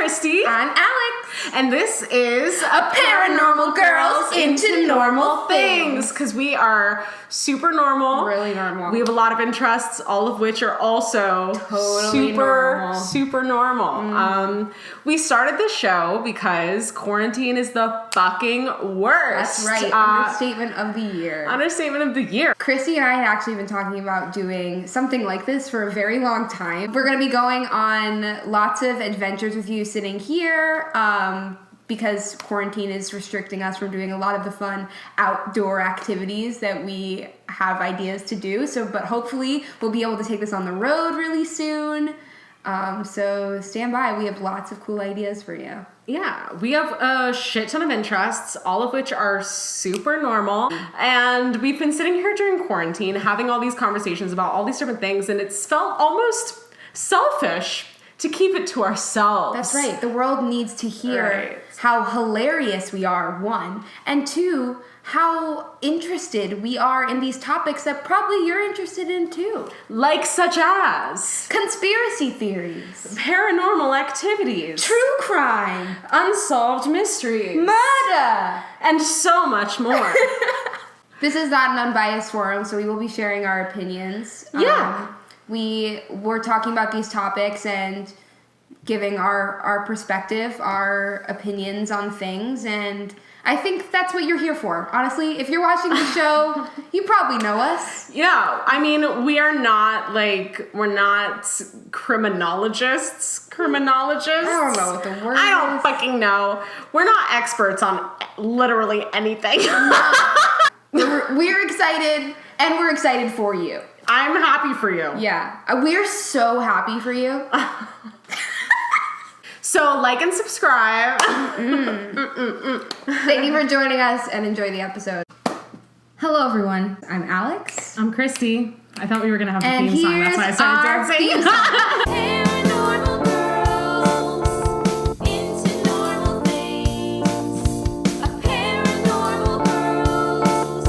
Christie. I'm Alex. And this is a Paranormal Girls into Normal Things. Because we are super normal. Really normal. We have a lot of interests, all of which are also Totally super normal. We started this show because quarantine is the fucking worst. That's right. Understatement of the year. Understatement of the year. Christy and I had actually been talking about doing something like this for a very long time. We're going to be going on lots of adventures with you sitting here because quarantine is restricting us from doing a lot of the fun outdoor activities that we have ideas to do. But hopefully we'll be able to take this on the road really soon. So stand by. We have lots of cool ideas for you. Yeah, we have a shit ton of interests, all of which are super normal. And we've been sitting here during quarantine having all these conversations about all these different things, and it's felt almost selfish to keep it to ourselves. That's right. The world needs to hear how hilarious we are, one, and two, how interested we are in these topics that probably you're interested in too. Like such as conspiracy theories, paranormal activities, true crime, unsolved mysteries, murder, and so much more. This is not an unbiased forum, so we will be sharing our opinions. Yeah. We're talking about these topics and giving our perspective, our opinions on things, and I think that's what you're here for. Honestly, if you're watching the show, you probably know us. Yeah, I mean, we're not criminologists. I don't know what the word is. I don't fucking know. We're not experts on literally anything. We're excited, and we're excited for you. I'm happy for you. Yeah, we're so happy for you. So like and subscribe. Thank you for joining us and enjoy the episode. Hello everyone, I'm Alex. I'm Christy. I thought we were gonna have a theme song. That's why I started dancing. Paranormal girls into normal things. A paranormal girls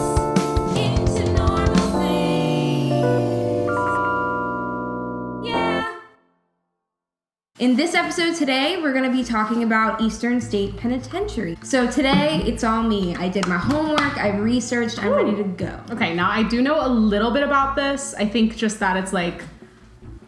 into normal things. Yeah. In this episode today, we're going to be talking about Eastern State Penitentiary. So today, it's all me. I did my homework, I researched, I'm ready to go. Okay, now I do know a little bit about this. I think just that it's like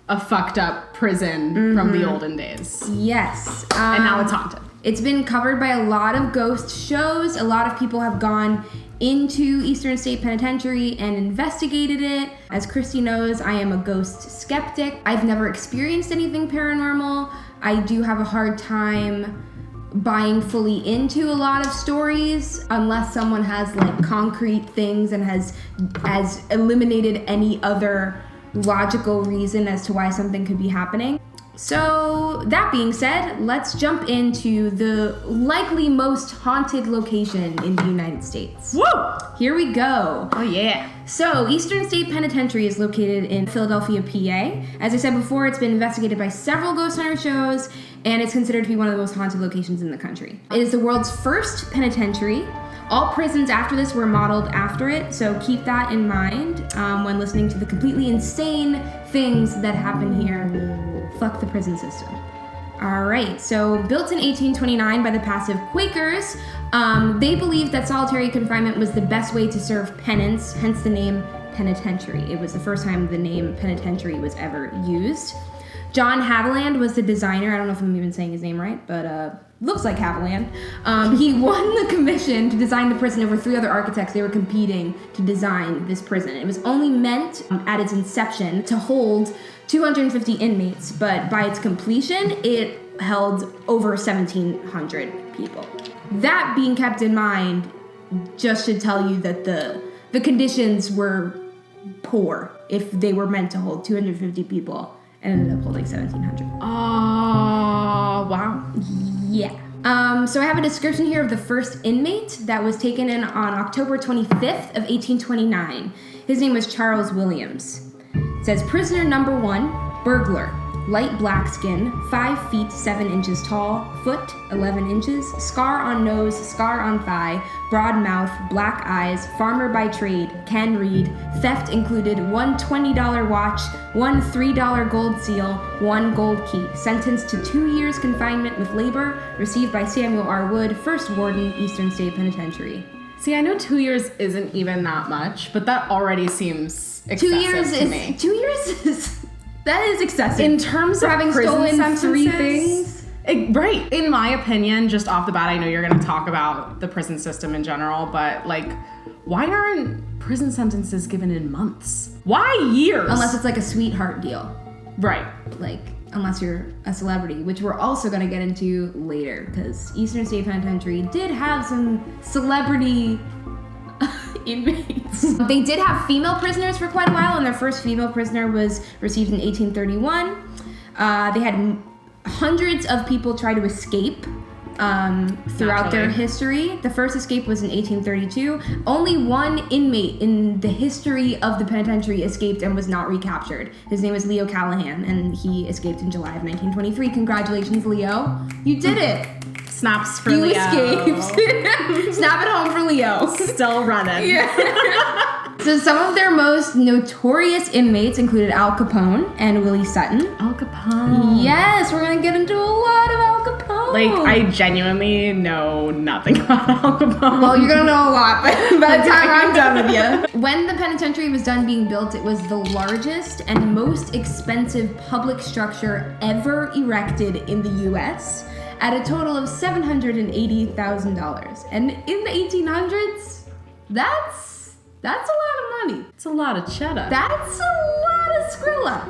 a fucked up prison from the olden days. Yes. And now it's haunted. It's been covered by a lot of ghost shows. A lot of people have gone into Eastern State Penitentiary and investigated it. As Christy knows, I am a ghost skeptic. I've never experienced anything paranormal. I do have a hard time buying fully into a lot of stories unless someone has like concrete things and has eliminated any other logical reason as to why something could be happening. So, that being said, let's jump into the likely most haunted location in the United States. Woo! Here we go. Oh yeah. So, Eastern State Penitentiary is located in Philadelphia, PA. As I said before, it's been investigated by several ghost hunter shows, and it's considered to be one of the most haunted locations in the country. It is the world's first penitentiary. All prisons after this were modeled after it, so keep that in mind when listening to the completely insane things that happen here. Fuck the prison system. Alright, so built in 1829 by the passive Quakers, they believed that solitary confinement was the best way to serve penance, hence the name penitentiary. It was the first time the name penitentiary was ever used. John Haviland was the designer. I don't know if I'm even saying his name right, but looks like Haviland. He won the commission to design the prison over 3 other architects. They were competing to design this prison. It was only meant at its inception to hold 250 inmates, but by its completion, it held over 1,700 people. That being kept in mind just should tell you that the conditions were poor if they were meant to hold 250 people and ended up holding 1,700. Oh, wow. Yeah. So I have a description here of the first inmate that was taken in on October 25th of 1829. His name was Charles Williams. It says, prisoner number 1, burglar, light black skin, 5 feet 7 inches tall, foot 11 inches, scar on nose, scar on thigh, broad mouth, black eyes, farmer by trade, can read, theft included, one $20 watch, one $3 gold seal, one gold key, sentenced to 2 years confinement with labor, received by Samuel R. Wood, first warden, Eastern State Penitentiary. See, I know 2 years isn't even that much, but that already seems excessive 2 years to me. 2 years is that is excessive. In terms For of having prison stolen 3 sentences, things. Right. In my opinion, just off the bat, I know you're going to talk about the prison system in general, but like, why aren't prison sentences given in months? Why years? Unless it's like a sweetheart deal. Right. Like, unless you're a celebrity, which we're also going to get into later, because Eastern State Penitentiary did have some celebrity inmates. They did have female prisoners for quite a while, and their first female prisoner was received in 1831. They had hundreds of people try to escape throughout their Naturally. history. The first escape was in 1832. Only one inmate in the history of the penitentiary escaped and was not recaptured. His name was Leo Callahan, and he escaped in July of 1923. Congratulations, Leo. You did it. Snaps for You Leo. escaped. Snap it home for Leo. Still running. So some of their most notorious inmates included Al Capone and Willie Sutton. Al Capone. Yes, we're gonna get into a lot of Al Capone. Like, I genuinely know nothing about Al Capone. Well, you're gonna know a lot by the time I'm done with you. When the penitentiary was done being built, it was the largest and most expensive public structure ever erected in the U.S. at a total of $780,000. And in the 1800s, that's a lot of money. It's a lot of cheddar. That's a lot of Skrilla.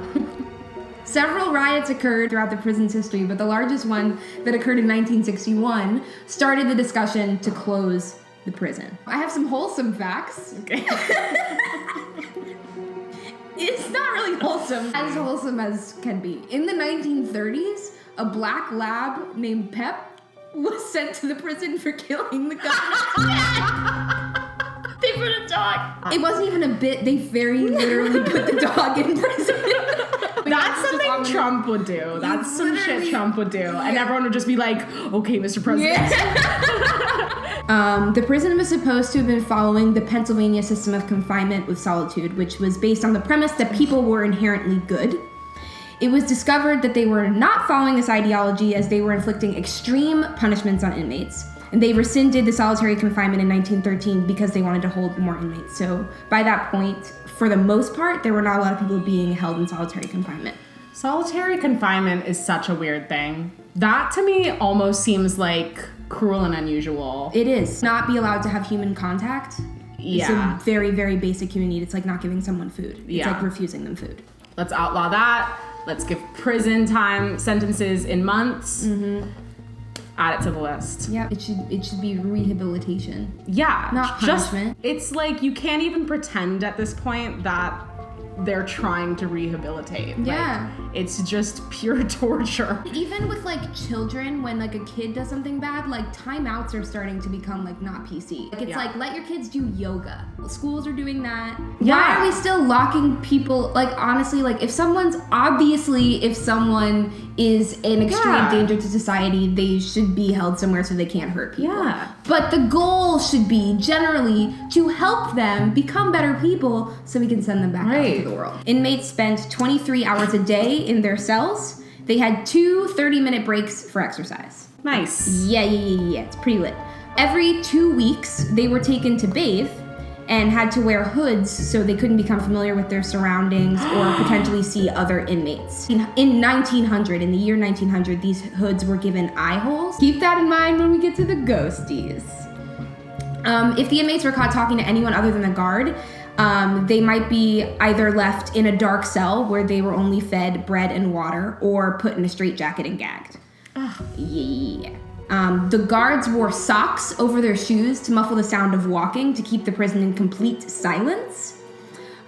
Several riots occurred throughout the prison's history, but the largest one that occurred in 1961 started the discussion to close the prison. I have some wholesome facts. Okay. It's not really wholesome as can be. In the 1930s, a black lab named Pep was sent to the prison for killing the government. They put a dog. It wasn't even a bit. They very literally put the dog in prison. That's something Trump would do. That's some shit Trump would do. And everyone would just be like, okay, Mr. President. The prison was supposed to have been following the Pennsylvania system of confinement with solitude, which was based on the premise that people were inherently good. It was discovered that they were not following this ideology, as they were inflicting extreme punishments on inmates. And they rescinded the solitary confinement in 1913 because they wanted to hold more inmates. So by that point, for the most part, there were not a lot of people being held in solitary confinement. Solitary confinement is such a weird thing. That to me almost seems like cruel and unusual. It is. Not be allowed to have human contact. Yeah. It's a very, very basic human need. It's like not giving someone food. It's Yeah. like refusing them food. Let's outlaw that. Let's give prison time sentences in months. Mm-hmm. Add it to the list. Yeah, it should be rehabilitation. Yeah. Not just, punishment. it's like you can't even pretend at this point that they're trying to rehabilitate. Yeah. Like, it's just pure torture. Even with like children, when like a kid does something bad, like timeouts are starting to become like not PC. Like it's Yeah. like, let your kids do yoga. Schools are doing that. Yeah. Why are we still locking people? Like honestly, like if someone is an extreme Yeah. danger to society, they should be held somewhere so they can't hurt people. Yeah. But the goal should be generally to help them become better people so we can send them back out Right. into the world. Inmates spent 23 hours a day in their cells. They had 2 30-minute breaks for exercise. Nice. Yeah. It's pretty lit. Every 2 weeks, they were taken to bathe and had to wear hoods so they couldn't become familiar with their surroundings or potentially see other inmates. In the year 1900, these hoods were given eye holes. Keep that in mind when we get to the ghosties. If the inmates were caught talking to anyone other than the guard, they might be either left in a dark cell where they were only fed bread and water, or put in a straitjacket and gagged. Yeah. The guards wore socks over their shoes to muffle the sound of walking to keep the prison in complete silence.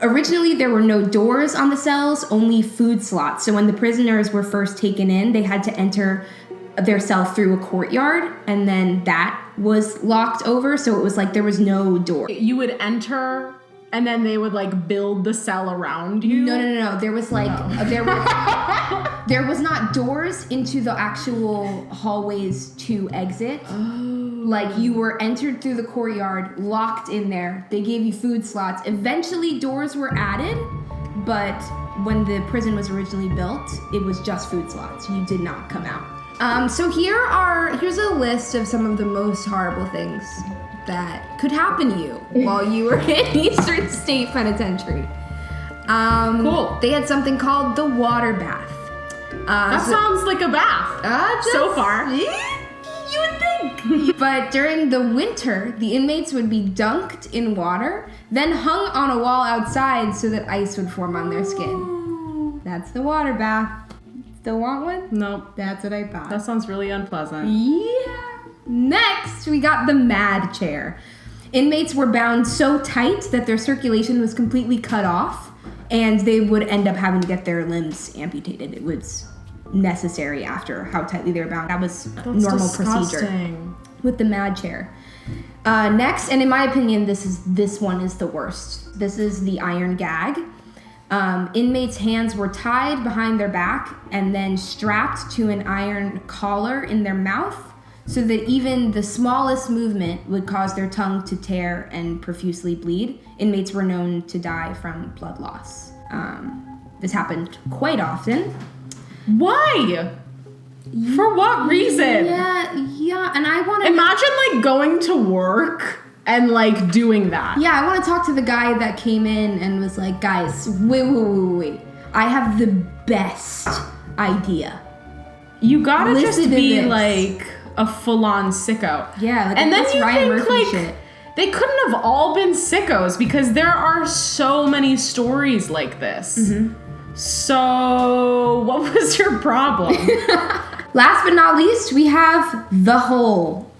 Originally, there were no doors on the cells, only food slots. So when the prisoners were first taken in, they had to enter their cell through a courtyard, and then that was locked over. So it was like there was no door. You would enter And then they would like build the cell around you? No. There was like there was not doors into the actual hallways to exit. Like you were entered through the courtyard, locked in there. They gave you food slots. Eventually doors were added, but when the prison was originally built, it was just food slots. You did not come out. So here's a list of some of the most horrible things that could happen to you while you were in Eastern State Penitentiary. Cool. They had something called the water bath. That sounds like a bath. So far. You would think. But during the winter, the inmates would be dunked in water, then hung on a wall outside so that ice would form on their skin. That's the water bath. Still want one? Nope. That's what I thought. That sounds really unpleasant. Yeah. Next, we got the mad chair. Inmates were bound so tight that their circulation was completely cut off, and they would end up having to get their limbs amputated. It was necessary after how tightly they were bound. That was normal procedure with the mad chair. Next, and in my opinion, this one is the worst. This is the iron gag. Inmates' hands were tied behind their back and then strapped to an iron collar in their mouth, so that even the smallest movement would cause their tongue to tear and profusely bleed. Inmates were known to die from blood loss. This happened quite often. Why? For what reason? Yeah, and I want to... Imagine, like, going to work and, like, doing that. Yeah, I want to talk to the guy that came in and was like, guys, wait. I have the best idea. You gotta Listen just to be, this. like, a full-on sicko. Yeah, like and then you Ryan think, Murphy like, shit. they couldn't have all been sickos because there are so many stories like this. Mm-hmm. So, what was your problem? Last but not least, we have the hole.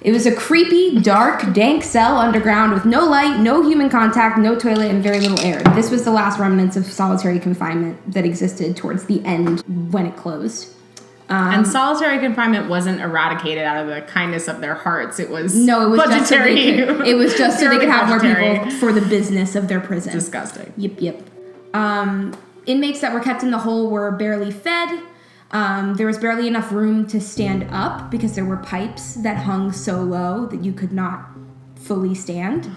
It was a creepy, dark, dank cell underground with no light, no human contact, no toilet, and very little air. This was the last remnants of solitary confinement that existed towards the end when it closed. And solitary confinement wasn't eradicated out of the kindness of their hearts. It was budgetary. It was just so they could have more budgetary. people for the business of their prison. Disgusting. Yep. Inmates that were kept in the hole were barely fed. There was barely enough room to stand up because there were pipes that hung so low that you could not fully stand.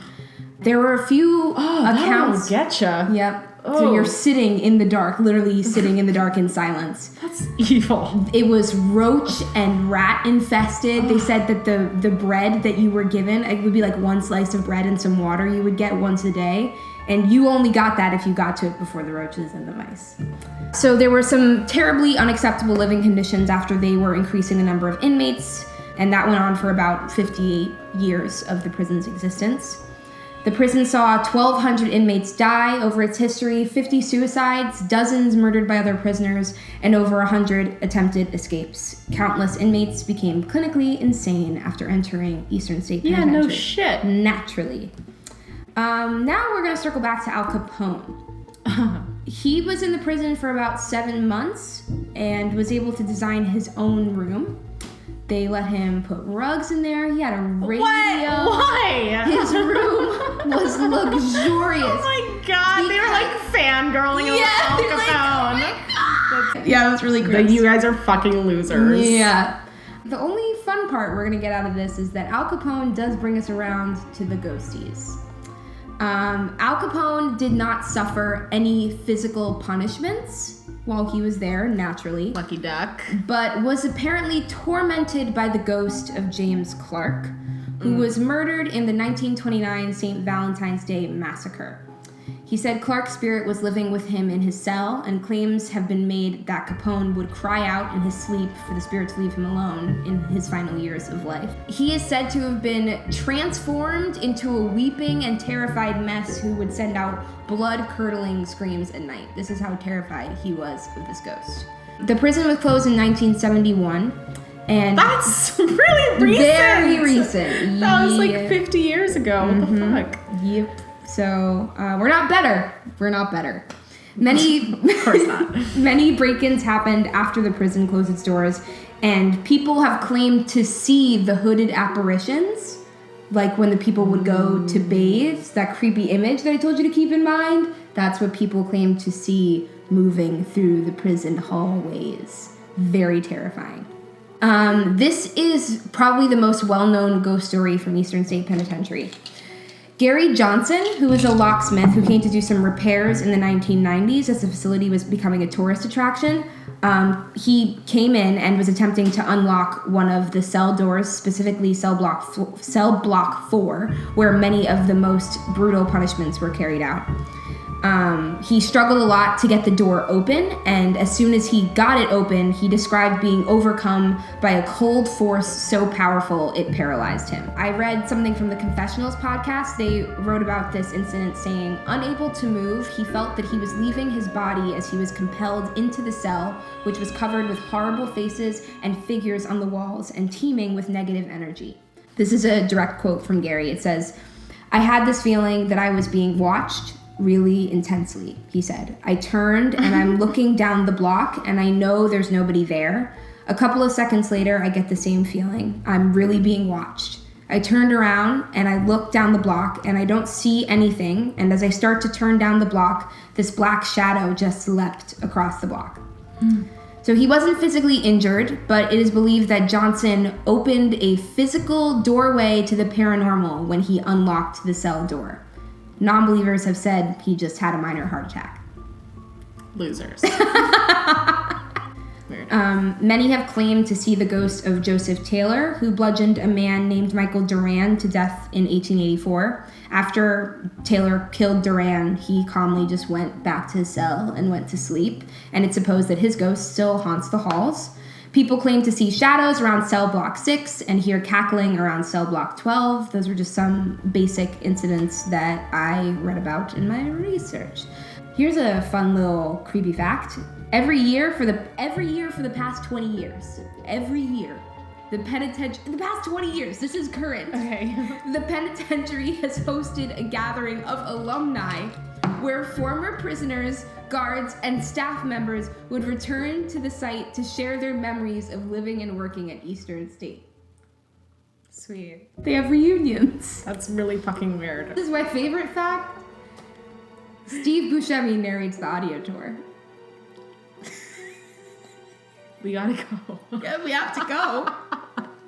There were a few accounts. That'll getcha. Yep. So you're sitting in the dark, literally sitting in the dark in silence. That's evil. It was roach and rat infested. They said that the bread that you were given, it would be like one slice of bread and some water you would get once a day. And you only got that if you got to it before the roaches and the mice. So there were some terribly unacceptable living conditions after they were increasing the number of inmates. And that went on for about 58 years of the prison's existence. The prison saw 1,200 inmates die over its history, 50 suicides, dozens murdered by other prisoners, and over 100 attempted escapes. Countless inmates became clinically insane after entering Eastern State Penitentiary. Yeah, no shit. Naturally. Now we're going to circle back to Al Capone. He was in the prison for about 7 months and was able to design his own room. They let him put rugs in there. He had a radio. Why? His room was luxurious. Oh my god, they were like fangirling over Al they're like, Capone. oh my god. Yeah, that's really Like, gross. you guys are fucking losers. Yeah. The only fun part we're gonna get out of this is that Al Capone does bring us around to the ghosties. Al Capone did not suffer any physical punishments while he was there, naturally, Lucky duck. but was apparently tormented by the ghost of James Clark, who was murdered in the 1929 St. Valentine's Day massacre. He said Clark's spirit was living with him in his cell, and claims have been made that Capone would cry out in his sleep for the spirit to leave him alone in his final years of life. He is said to have been transformed into a weeping and terrified mess who would send out blood-curdling screams at night. This is how terrified he was of this ghost. The prison was closed in 1971, and That's really recent. very recent. That was like Yeah. 50 years ago. What the fuck? Yep. So we're not better. We're not better. Many, Of course not. many break-ins happened after the prison closed its doors, and people have claimed to see the hooded apparitions like when the people would go to bathe, that creepy image that I told you to keep in mind, that's what people claim to see moving through the prison hallways. Very terrifying. This is probably the most well-known ghost story from Eastern State Penitentiary. Gary Johnson, who was a locksmith who came to do some repairs in the 1990s as the facility was becoming a tourist attraction, he came in and was attempting to unlock one of the cell doors, specifically cell block 4, where many of the most brutal punishments were carried out. He struggled a lot to get the door open, and as soon as he got it open, he described being overcome by a cold force so powerful it paralyzed him. I read something from the Confessionals podcast. They wrote about this incident saying, unable to move, he felt that he was leaving his body as he was compelled into the cell, which was covered with horrible faces and figures on the walls and teeming with negative energy. This is a direct quote from Gary. It says, I had this feeling that I was being watched really intensely, he said. I turned and I'm looking down the block and I know there's nobody there. A couple of seconds later, I get the same feeling. I'm really being watched. I turned around and I look down the block and I don't see anything. And as I start to turn down the block, this black shadow just leapt across the block. So he wasn't physically injured, but it is believed that Johnson opened a physical doorway to the paranormal when he unlocked the cell door. Non-believers have said he just had a minor heart attack. Losers. Weird. Many have claimed to see the ghost of Joseph Taylor, who bludgeoned a man named Michael Duran to death in 1884. After Taylor killed Duran, he calmly just went back to his cell and went to sleep, and it's supposed that his ghost still haunts the halls. People claim to see shadows around cell block 6 and hear cackling around cell block 12. Those were just some basic incidents that I read about in my research. Here's a fun little creepy fact. Every year for the past 20 years, the past 20 years, this is current. Okay. The penitentiary has hosted a gathering of alumni where former prisoners, guards, and staff members would return to the site to share their memories of living and working at Eastern State. Sweet. They have reunions. That's really fucking weird. This is my favorite fact. Steve Buscemi narrates the audio tour. We gotta go. Yeah, we have to go.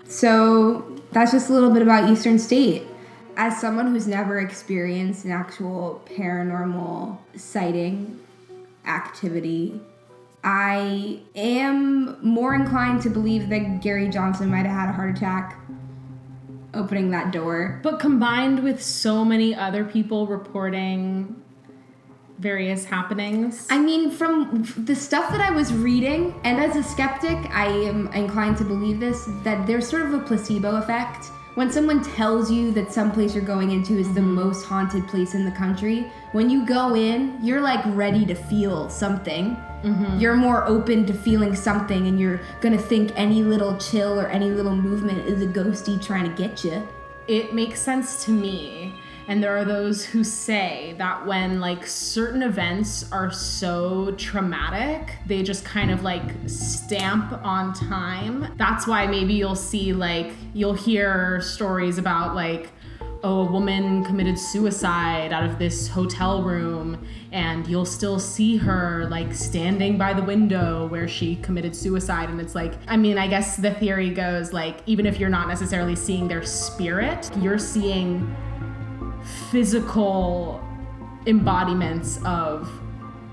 So that's just a little bit about Eastern State. As someone who's never experienced an actual paranormal sighting activity, I am more inclined to believe that Gary Johnson might have had a heart attack opening that door. But combined with so many other people reporting various happenings. I mean, from the stuff that I was reading, and as a skeptic, I am inclined to believe this, that there's sort of a placebo effect. When someone tells you that some place you're going into is the most haunted place in the country, when you go in, you're like ready to feel something. Mm-hmm. You're more open to feeling something, and you're gonna think any little chill or any little movement is a ghosty trying to get you. It makes sense to me. And there are those who say that when like certain events are so traumatic, they just kind of like stamp on time. That's why maybe you'll hear stories about like, oh, a woman committed suicide out of this hotel room, and you'll still see her like standing by the window where she committed suicide. And it's like, I mean, I guess the theory goes like, even if you're not necessarily seeing their spirit, you're seeing physical embodiments of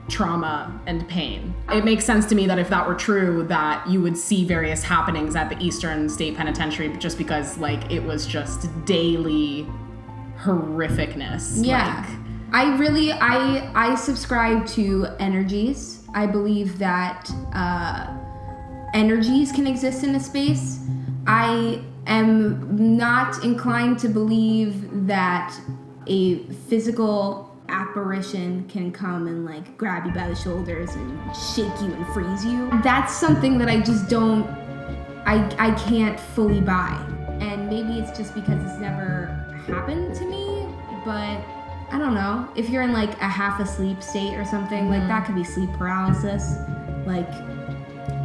trauma and pain. It makes sense to me that if that were true, that you would see various happenings at the Eastern State Penitentiary, just because like it was just daily horrificness. Yeah. I subscribe to energies. I believe that energies can exist in a space. I am not inclined to believe that a physical apparition can come and like grab you by the shoulders and shake you and freeze you. That's something that I just don't, I can't fully buy. And maybe it's just because it's never happened to me, but I don't know. If you're in like a half asleep state or something, like that could be sleep paralysis. Like,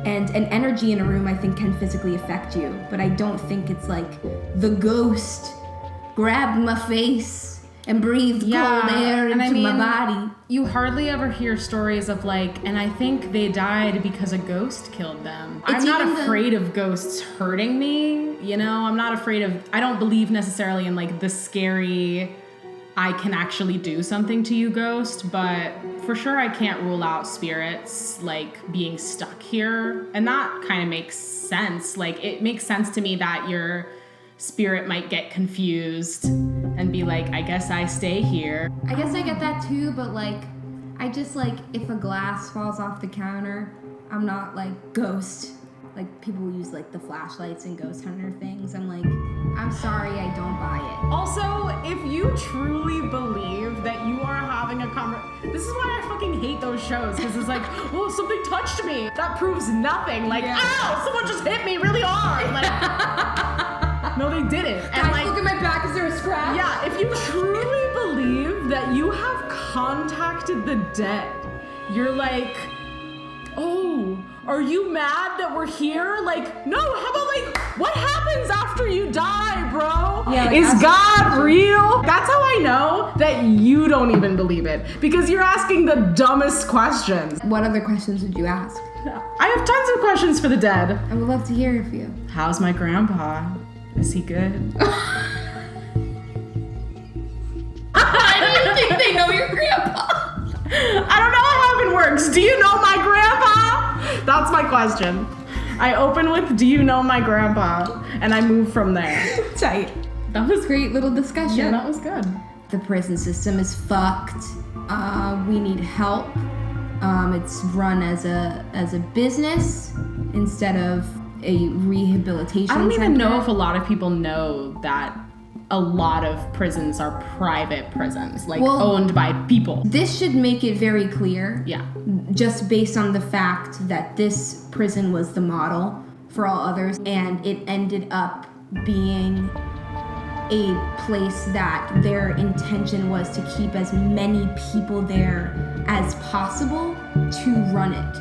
and an energy in a room I think can physically affect you, but I don't think it's like the ghost grabbed my face and breathed cold air and into my body. You hardly ever hear stories of like, and I think they died because a ghost killed them. I'm not afraid of ghosts hurting me, you know? I'm not afraid of, I don't believe necessarily in like the scary, I can actually do something to you ghost, but for sure I can't rule out spirits like being stuck here. And that kind of makes sense. Like it makes sense to me that your spirit might get confused and be like, I guess I stay here. I guess I get that too, but like, I just like, if a glass falls off the counter, I'm not like ghost. Like people use like the flashlights and ghost hunter things. I'm like, I'm sorry, I don't buy it. Also, if you truly believe that you are having a conversation, this is why I fucking hate those shows, because it's like, oh, something touched me. That proves nothing. Like, ow, someone just hit me really hard. Like, no, they didn't. And Guys, like, look at my back, is there a scratch? yeah, if you truly believe that you have contacted the dead, you're like, oh, are you mad that we're here? Like, no, how about like, what happens after you die, bro? Yeah, like, is God real? That's how I know that you don't even believe it, because you're asking the dumbest questions. What other questions would you ask? I have tons of questions for the dead. I would love to hear a few. How's my grandpa? Is he good? I don't even think they know your grandpa. I don't know how heaven works. Do you know my grandpa? That's my question. I open with, do you know my grandpa? And I move from there. Tight. That was a great little discussion. Yeah, that was good. The prison system is fucked. We need help. It's run as a business instead of a rehabilitation I don't even center. know if a lot of people know that a lot of prisons are private prisons, like owned by people. This should make it very clear. Yeah. Just based on the fact that this prison was the model for all others, and it ended up being a place that their intention was to keep as many people there as possible to run it.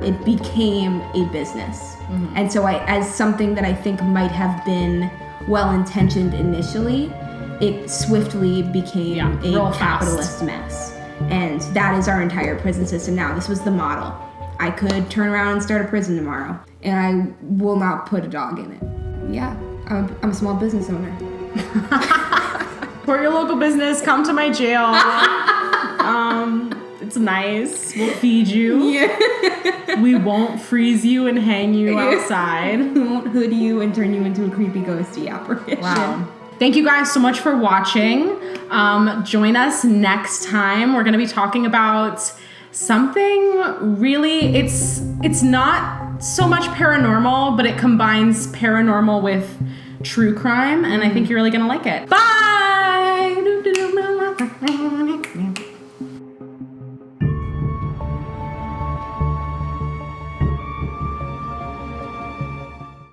It became a business. Mm-hmm. And so as something that I think might have been well-intentioned initially, it swiftly became a capitalist mess. And that is our entire prison system now. This was the model. I could turn around and start a prison tomorrow, and I will not put a dog in it. Yeah, I'm a small business owner. For your local business, come to my jail. It's nice. We'll feed you. Yeah. We won't freeze you and hang you outside. We won't hood you and turn you into a creepy ghosty apparition. Wow. Thank you guys so much for watching. Join us next time. We're going to be talking about something really, it's not so much paranormal, but it combines paranormal with true crime, and I think you're really going to like it. Bye!